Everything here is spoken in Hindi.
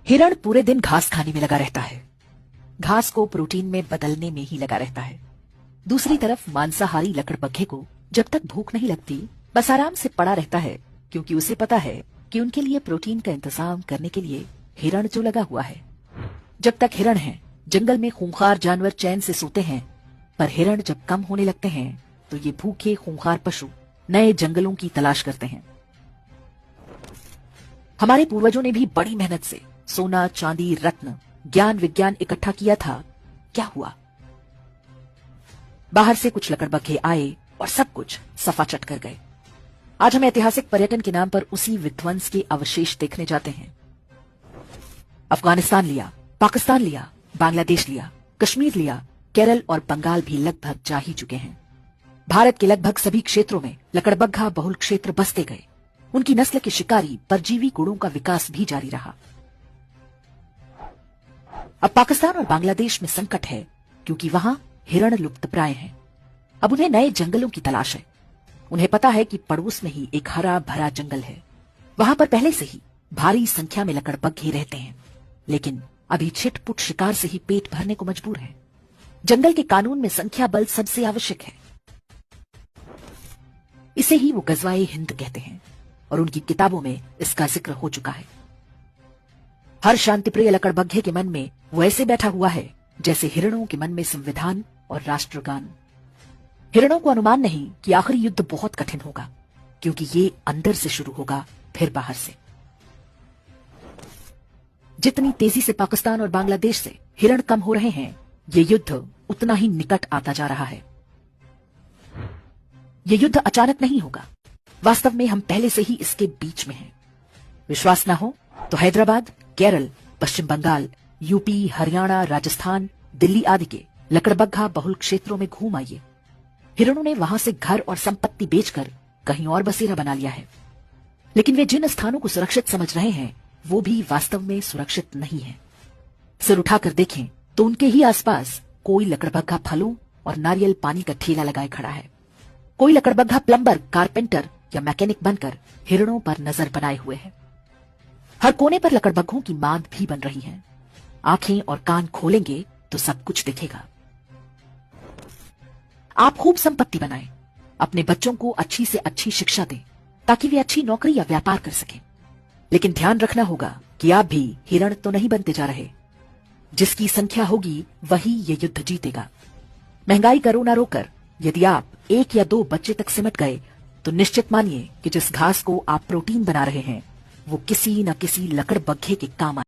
हिरण पूरे दिन घास खाने में लगा रहता है, घास को प्रोटीन में बदलने में ही लगा रहता है। दूसरी तरफ मांसाहारी लकड़बग्घे को जब तक भूख नहीं लगती बस आराम से पड़ा रहता है, क्योंकि उसे पता है कि उनके लिए प्रोटीन का इंतजाम करने के लिए हिरण जो लगा हुआ है। जब तक हिरण है जंगल में खूंखार जानवर चैन से सोते हैं, पर हिरण जब कम होने लगते हैं तो ये भूखे खूंखार पशु नए जंगलों की तलाश करते हैं। हमारे पूर्वजों ने भी बड़ी मेहनत से सोना, चांदी, रत्न, ज्ञान, विज्ञान इकट्ठा किया था। क्या हुआ? बाहर से कुछ लकड़बग्घे आए और सब कुछ सफा चट कर गए। आज हम ऐतिहासिक पर्यटन के नाम पर उसी विध्वंस के अवशेष देखने जाते हैं। अफगानिस्तान लिया, पाकिस्तान लिया, बांग्लादेश लिया, कश्मीर लिया, केरल और बंगाल भी लगभग जा ही चुके हैं। भारत के लगभग सभी क्षेत्रों में लकड़बग्घा बहुल क्षेत्र बसते गए। उनकी नस्ल के शिकारी परजीवी गुणों का विकास भी जारी रहा। अब पाकिस्तान और बांग्लादेश में संकट है, क्योंकि वहां हिरण लुप्तप्राय हैं। अब उन्हें नए जंगलों की तलाश है। उन्हें पता है कि पड़ोस में ही एक हरा भरा जंगल है। वहां पर पहले से ही भारी संख्या में लकड़बग्घे रहते हैं, लेकिन अभी छिटपुट शिकार से ही पेट भरने को मजबूर है। जंगल के कानून में संख्या बल सबसे आवश्यक है। इसे ही वो गजवाए हिंद कहते हैं और उनकी किताबों में इसका जिक्र हो चुका है। हर शांतिप्रिय लकड़बग्घे के मन में वो ऐसे बैठा हुआ है जैसे हिरणों के मन में संविधान और राष्ट्रगान। हिरणों को अनुमान नहीं कि आखिरी युद्ध बहुत कठिन होगा, क्योंकि ये अंदर से शुरू होगा फिर बाहर से। जितनी तेजी से पाकिस्तान और बांग्लादेश से हिरण कम हो रहे हैं, ये युद्ध उतना ही निकट आता जा रहा है। ये युद्ध अचानक नहीं होगा। वास्तव में हम पहले से ही इसके बीच में हैं। विश्वास ना हो तो हैदराबाद, केरल, पश्चिम बंगाल, यूपी, हरियाणा, राजस्थान, दिल्ली आदि के लकड़बग्घा बहुल क्षेत्रों में घूम आइए। हिरणों ने वहां से घर और संपत्ति बेचकर कहीं और बसेरा बना लिया है। लेकिन वे जिन स्थानों को सुरक्षित समझ रहे हैं, वो भी वास्तव में सुरक्षित नहीं है। सिर उठाकर देखें तो उनके ही आसपास कोई लकड़बग्घा फलों और नारियल पानी का ठेला लगाए खड़ा है। कोई लकड़बग्घा प्लम्बर, कारपेंटर या मैकेनिक बनकर हिरणों पर नजर बनाए हुए है। हर कोने पर लकड़बग्घों की मांद भी बन रही है। आंखें और कान खोलेंगे तो सब कुछ दिखेगा। आप खूब संपत्ति बनाएं, अपने बच्चों को अच्छी से अच्छी शिक्षा दें, ताकि वे अच्छी नौकरी या व्यापार कर सकें। लेकिन ध्यान रखना होगा कि आप भी हिरण तो नहीं बनते जा रहे। जिसकी संख्या होगी वही ये युद्ध जीतेगा। महंगाई करो ना रोकर, यदि आप 1 या 2 बच्चे तक सिमट गए तो निश्चित मानिए कि जिस घास को आप प्रोटीन बना रहे हैं वो किसी न किसी लकड़बग्घे के काम आए।